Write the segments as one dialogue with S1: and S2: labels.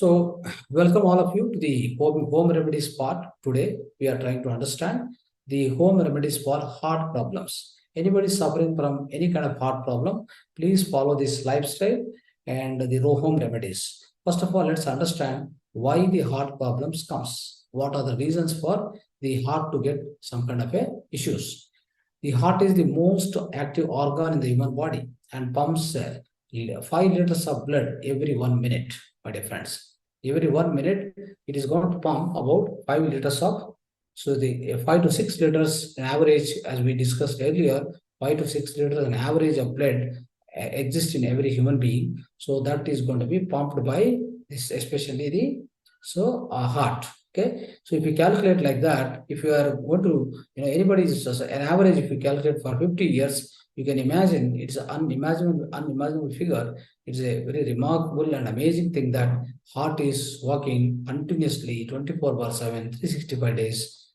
S1: So, welcome all of you to the home remedies part. Today, we are trying to understand the home remedies for heart problems. Anybody suffering from any kind of heart problem, please follow this lifestyle and the home remedies. First of all, let's understand why the heart problems comes. What are the reasons for the heart to get some kind of issues? The heart is the most active organ in the human body and pumps 5 liters of blood every 1 minute, my dear friends. Every 1 minute, it is going to pump about 5 liters of, so the 5 to 6 liters an average, as we discussed earlier, 5 to 6 liters an average of blood exists in every human being. So that is going to be pumped by this, especially the heart. Okay, so if you calculate like that, if you are going to, anybody's an average, if you calculate for 50 years, you can imagine it's an unimaginable figure. It's a very remarkable and amazing thing that heart is working continuously 24/7, 365 days,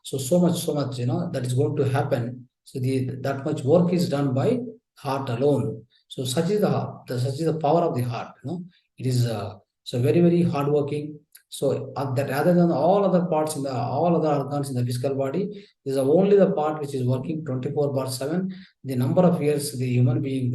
S1: so much, that is going to happen. So that much work is done by heart alone. So such is the power of the heart, it is so very, very hardworking. So that rather than all other parts all other organs in the physical body, this is only the part which is working 24/7. The number of years the human being,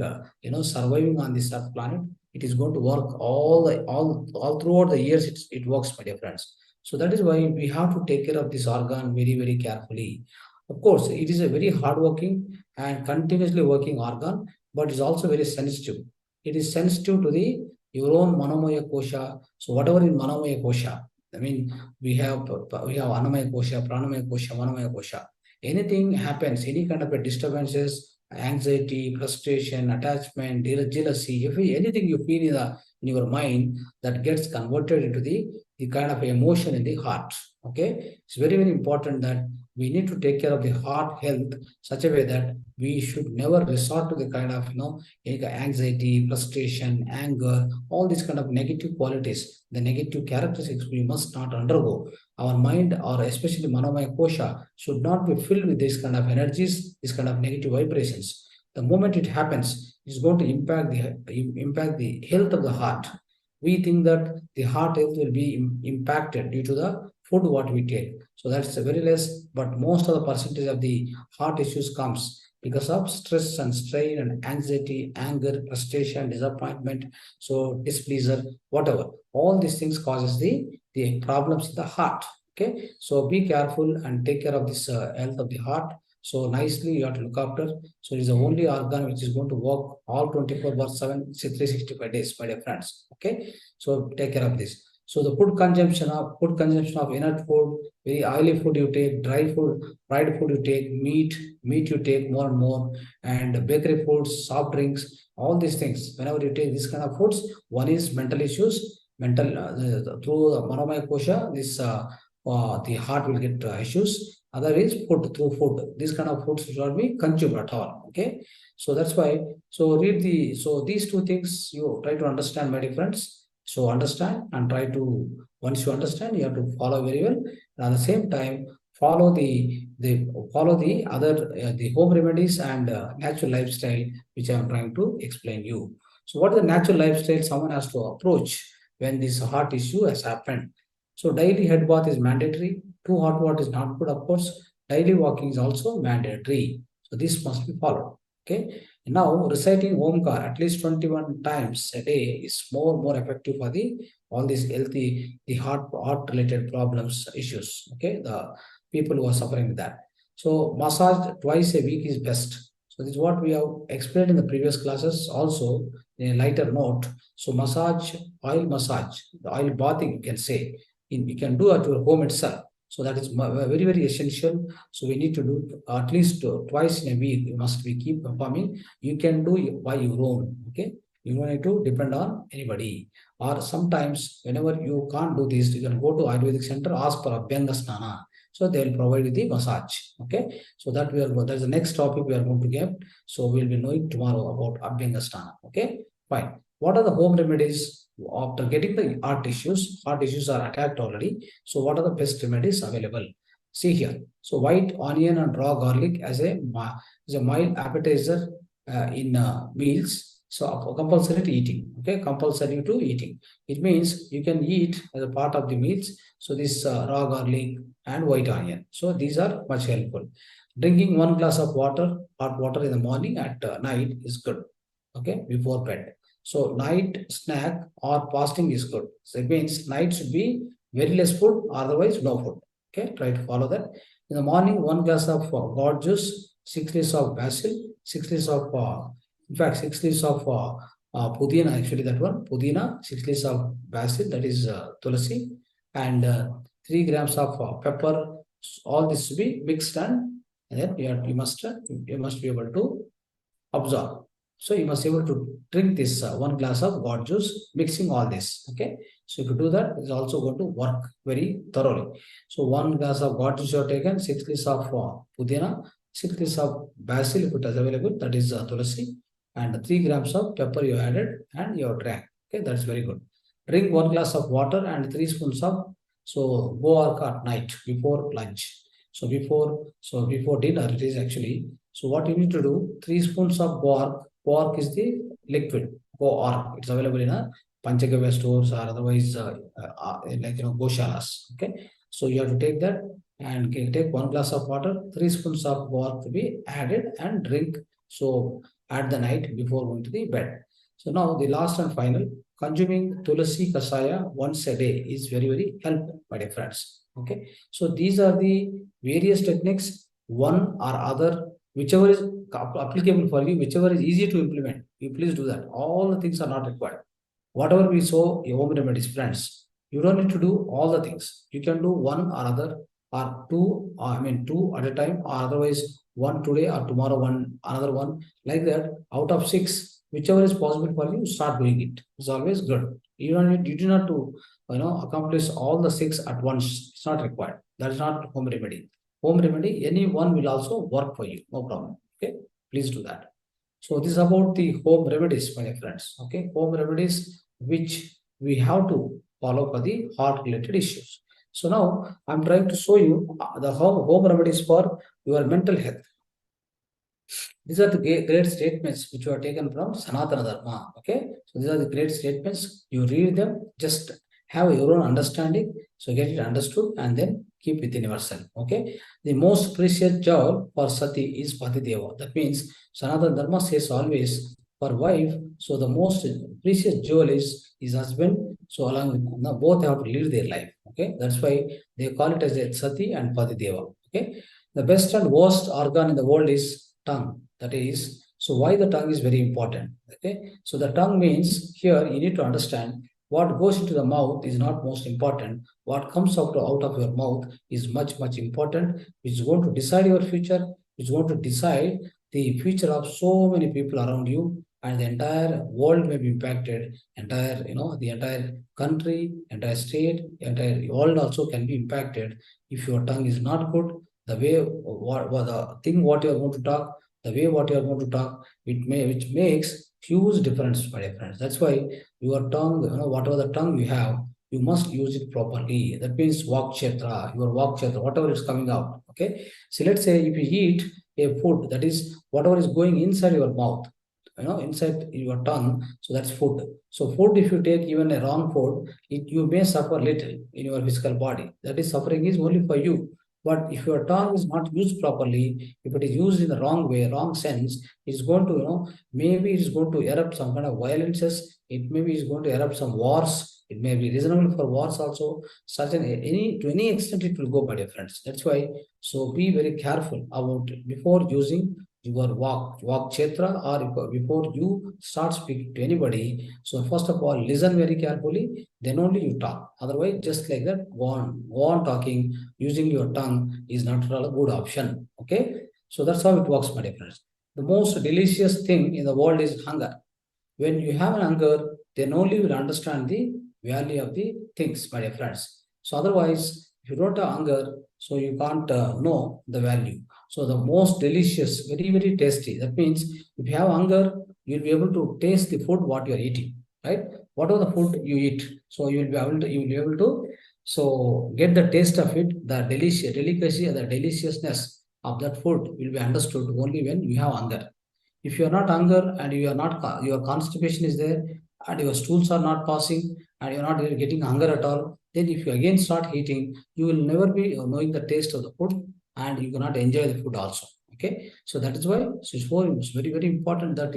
S1: surviving on this earth planet, it is going to work all throughout the years. It works, my dear friends. So that is why we have to take care of this organ very, very carefully. Of course, it is a very hardworking and continuously working organ, but it's also very sensitive. It is sensitive to your own manomaya kosha. So whatever is manomaya kosha, I mean, we have annamaya kosha, pranamaya kosha, manomaya kosha. Anything happens, any kind of a disturbances, anxiety, frustration, attachment, jealousy, if anything you feel in your mind, that gets converted into the kind of emotion in the heart. Okay, it's very, very important that we need to take care of the heart health such a way that we should never resort to the kind of anxiety, frustration, anger, all these kind of negative qualities, the negative characteristics we must not undergo. Our mind, or especially manomaya kosha, should not be filled with this kind of energies, this kind of negative vibrations. The moment it happens, it's going to impact the health of the heart. We think that the heart health will be impacted due to the food what we take. So that's very less, but most of the percentage of the heart issues comes because of stress and strain and anxiety, anger, frustration, disappointment, so displeasure, whatever. All these things causes the problems in the heart. Okay, so be careful and take care of this health of the heart. So nicely you have to look after. So it is the only organ which is going to work all 24/7, 365 days, my dear friends. Okay, so take care of this. So the food consumption of inert food, very oily food you take, dry food, fried food you take, meat you take more and more, and bakery foods, soft drinks, all these things. Whenever you take this kind of foods, one is mental issues, through the manomaya kosha, the heart will get issues. Other is food, through food. This kind of foods should not be consumed at all. Okay, so that's why. So these two things you try to understand, my dear friends. So understand and try to, once you understand, you have to follow very well. And at the same time, follow the other the home remedies and natural lifestyle which I am trying to explain you. So what is the natural lifestyle someone has to approach when this heart issue has happened? So daily head bath is mandatory. Too hot water is not good, of course. Daily walking is also mandatory. So this must be followed. Okay. Now reciting Omkar at least 21 times a day is more effective for all these healthy, the heart related problems, issues. Okay, the people who are suffering with that. So massage twice a week is best. So this is what we have explained in the previous classes also in a lighter note. So massage, the oil bathing, you can say, you can do at your home itself. So that is very, very essential. So we need to do at least twice in a week. You must be keep performing. You can do by your own. Okay, you don't need to depend on anybody. Or sometimes whenever you can't do this, you can go to Ayurvedic center, ask for Abhyanga Snana. So they will provide you the massage. Okay, so that that's the next topic we are going to get. So we'll be knowing tomorrow about Abhyanga Snana. Okay, fine. What are the home remedies after getting the heart issues? Heart issues are attacked already. So what are the best remedies available? See here. So white onion and raw garlic as a mild appetizer in meals. So compulsory to eating. Okay, compulsory to eating. It means you can eat as a part of the meals. So this raw garlic and white onion. So these are much helpful. Drinking 1 glass of water, hot water in the morning, at night is good. Okay, before bed. So night snack or fasting is good. So it means night should be very less food, otherwise no food. Okay, try to follow that. In the morning, 1 glass of gourd juice, 6 leaves of basil, 6 leaves of, in fact, 6 leaves of pudina, actually that one, pudina, 6 leaves of basil, that is tulasi, and 3 grams of pepper. All this to be mixed, and then you must be able to absorb. So you must be able to drink this 1 glass of gourd juice, mixing all this. Okay. So if you do that, it's also going to work very thoroughly. So 1 glass of gourd juice you have taken, 6 leaves of pudina, 6 leaves of basil if it is available, that is tulasi, and 3 grams of pepper you added and you have drank. Okay, that's very good. Drink 1 glass of water and 3 spoons of go at night before lunch. So before dinner it is actually. So what you need to do, 3 spoons of guar. Guar is the liquid. Guar. It's available in a Panchagavya stores or otherwise like goshalas. Okay. So you have to take that and take 1 glass of water, 3 spoons of guar to be added and drink. So at the night before going to the bed. So now the last and final, consuming tulasi kasaya once a day is very, very helpful, my dear friends. Okay. So these are the various techniques, one or other, whichever is applicable for you, whichever is easy to implement, you please do that. All the things are not required. Whatever we saw, your home remedies, friends, you don't need to do all the things. You can do one or other, or two, two at a time, or otherwise one today or tomorrow, one another one, like that. Out of 6, whichever is possible for you, start doing it. It's always good. You do not to accomplish all the 6 at once. It's not required. That is not home remedy. Home remedy, any one will also work for you. No problem. Okay, please do that. So this is about the home remedies, my friends. Okay, home remedies which we have to follow for the heart related issues. So now I'm trying to show you the home remedies for your mental health. These are the great statements which were taken from Sanatana Dharma. Okay, so these are the great statements. You read them, just have your own understanding, so get it understood, and then keep within yourself. Okay, the most precious jewel for Sati is Patideva. That means Sanatana Dharma says always for wife. So the most precious jewel is husband. So along with both have to live their life. Okay, that's why they call it as a Sati and Patideva. Okay, the best and worst organ in the world is tongue. That is, so why the tongue is very important. Okay, so the tongue means here you need to understand what goes into the mouth is not most important. What comes out of your mouth is much, much important, which is going to decide your future, which is going to decide the future of so many people around you, and the entire world may be impacted. The entire country, entire state, entire world also can be impacted if your tongue is not good. The way the thing what you are going to talk, the way what you are going to talk, which makes huge difference, my dear friends. That's why your tongue, whatever the tongue you have, you must use it properly. That means kshetra, your kshetra, whatever is coming out. Okay. So let's say if you eat a food, that is whatever is going inside your mouth, inside your tongue, so that's food. So food, if you take even a wrong food, you may suffer little in your physical body. That is, suffering is only for you. But if your tongue is not used properly, if it is used in the wrong way, wrong sense, it's going to, maybe it's going to erupt some kind of violences. It maybe is going to erupt some wars. It may be reasonable for wars also. To any extent it will go, my dear friends. That's why, so be very careful about before using your kshetra, or before you start speaking to anybody. So first of all, listen very carefully, then only you talk. Otherwise, just like that, go on talking using your tongue is not at all a good option. Okay, so that's how it works, my dear friends. The most delicious thing in the world is hunger. When you have an hunger, then only you will understand the value of the things, my dear friends. So otherwise, if you don't have hunger, so you can't know the value. So the most delicious, very, very tasty. That means if you have hunger, you'll be able to taste the food what you are eating, right? Whatever the food you eat, so you will be able to so get the taste of it, the delicacy, the deliciousness of that food will be understood only when you have hunger. If you are not hunger and you are not, your constipation is there and your stools are not passing and you're not getting hunger at all, then if you again start eating, you will never be knowing the taste of the food and you cannot enjoy the food also. Okay, so that is why, so it's very, very important that,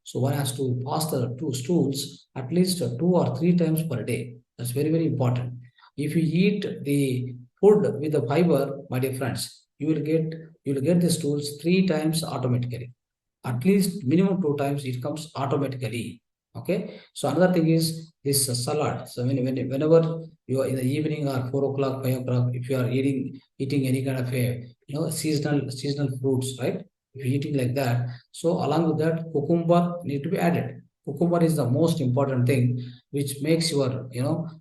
S1: so one has to pass the two stools at least 2 or 3 times per day. That's very, very important. If you eat the food with the fiber, my dear friends, you will get the stools 3 times automatically. At least minimum 2 times it comes automatically. Okay. So another thing is this salad. So whenever you are in the evening or 4 o'clock, 5 o'clock, if you are eating any kind of a seasonal fruits, right? If you're eating like that, so along with that, cucumber need to be added. Cucumber is the most important thing, which makes your,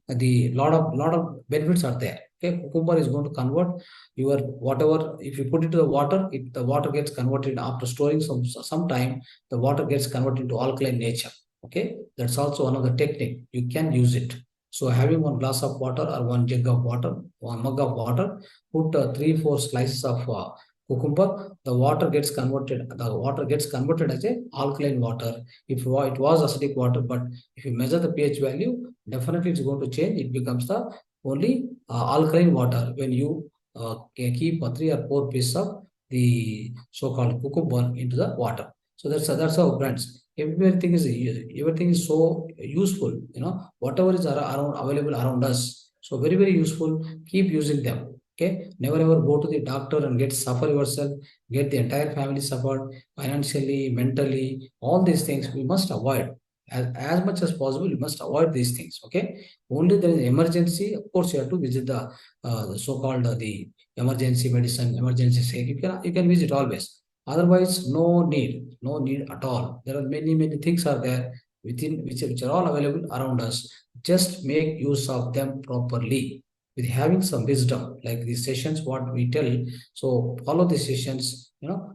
S1: the lot of benefits are there. Okay, cucumber is going to convert your whatever, if you put it to the water, the water gets converted after storing some time, the water gets converted into alkaline nature. Okay, that's also one of the technique. You can use it. So having one glass of water or one jug of water, one mug of water, put 3-4 slices of cucumber, the water gets converted as a alkaline water. If it was acidic water, but if you measure the pH value, definitely it's going to change. It becomes the only alkaline water when you keep 3 or 4 pieces of the so-called cucumber into the water. So that's how, friends. Everything is so useful. Whatever is around available around us. So very, very useful. Keep using them. Okay. Never ever go to the doctor and suffer yourself. Get the entire family suffered financially, mentally. All these things we must avoid. As much as possible, you must avoid these things. Okay. Only there is emergency. Of course, you have to visit the so-called the emergency medicine, emergency state. You can visit always. Otherwise, no need at all. There are many, many things are there within which are all available around us. Just make use of them properly with having some wisdom, like these sessions, what we tell. So follow these sessions,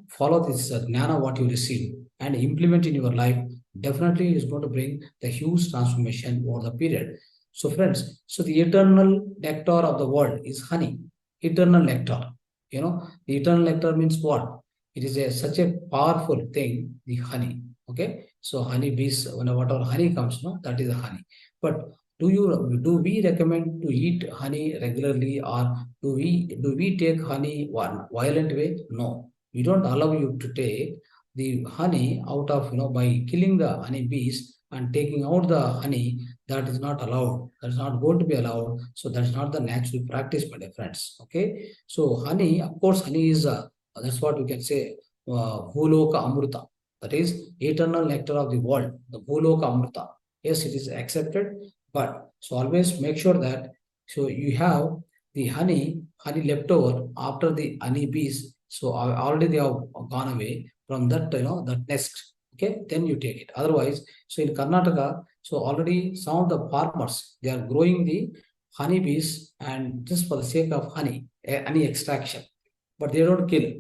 S1: follow this Jnana, what you receive, and implement in your life. Definitely, it is going to bring the huge transformation over the period. So, friends, so the eternal nectar of the world is honey. Eternal nectar. The eternal nectar means what? It is such a powerful thing, the honey. Okay. So honey bees, whatever honey comes, no, that is the honey. But do we recommend to eat honey regularly, or do we take honey one violent way? No. We don't allow you to take the honey out of, by killing the honey bees and taking out the honey. That is not allowed. That is not going to be allowed. So that's not the natural practice, my dear friends. Okay. So honey, of course, honey is that's what we can say, Bhuloka Amrita. That is eternal nectar of the world, the Bhuloka Amrita. Yes, it is accepted, but so always make sure that, so you have the honey left over after the honey bees. So already they have gone away from that, that nest. Okay, then you take it. Otherwise, so in Karnataka, so already some of the farmers, they are growing the honeybees and just for the sake of honey extraction, but they don't kill.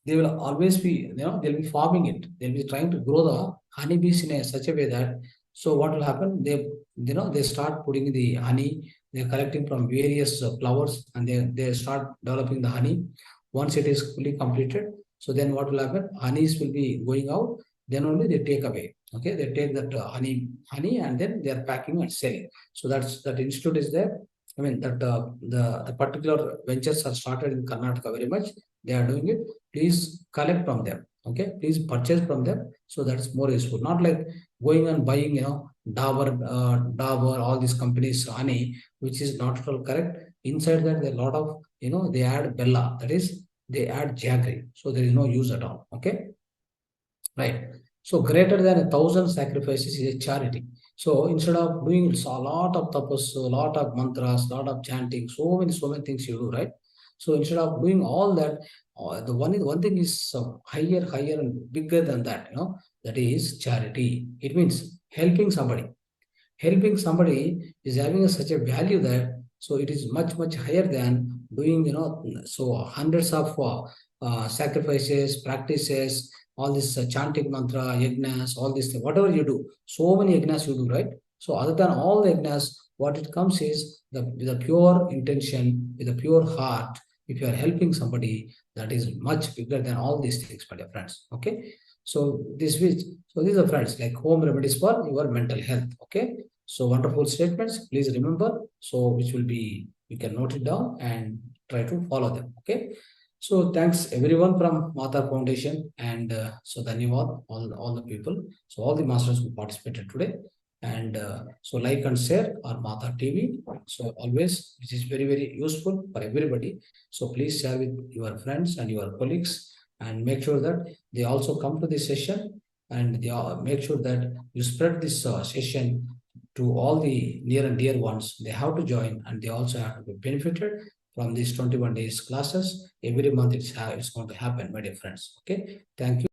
S1: They will always be, they'll be farming it. They'll be trying to grow the honeybees in such a way that, so what will happen? They start putting the honey. They're collecting from various flowers, and they start developing the honey. Once it is fully completed, so then what will happen? Honeys will be going out. Then only they take away. Okay, they take that honey, and then they are packing and selling. So that institute is there. I mean that the particular ventures are started in Karnataka very much. They are doing it. Please collect from them. Okay, please purchase from them. So that's more useful. Not like going and buying, Dabur, all these companies honey, which is not at all correct. Inside that, there are a lot of, they add bella. That is, they add jaggery. So there is no use at all. Okay. Right. So greater than 1,000 sacrifices is a charity. So instead of doing a lot of tapas, a lot of mantras, a lot of chanting, so many things you do, right? So instead of doing all that, the one thing is higher and bigger than that, that is charity. It means helping somebody. Helping somebody is having such a value that, so it is much higher than doing, so hundreds of sacrifices, practices, all this chanting mantra, yagnas, all these things, whatever you do, so many yagnas you do, right? So other than all the yagnas, what it comes is with a pure intention, with a pure heart, if you are helping somebody, that is much bigger than all these things, my dear friends. Okay, so these are friends, like home remedies for your mental health. Okay, so wonderful statements, please remember. So which will be, you can note it down and try to follow them. Okay, so thanks everyone from Mahavatar Foundation, and so dhanyawad all the people, so all the masters who participated today. And so like and share our Mahavatar TV. So always, which is very very useful for everybody. So please share with your friends and your colleagues, and make sure that they also come to this session, and they make sure that you spread this session to all the near and dear ones. They have to join, and they also have to be benefited from these 21 days classes. Every month it's going to happen, my dear friends. Okay, thank you.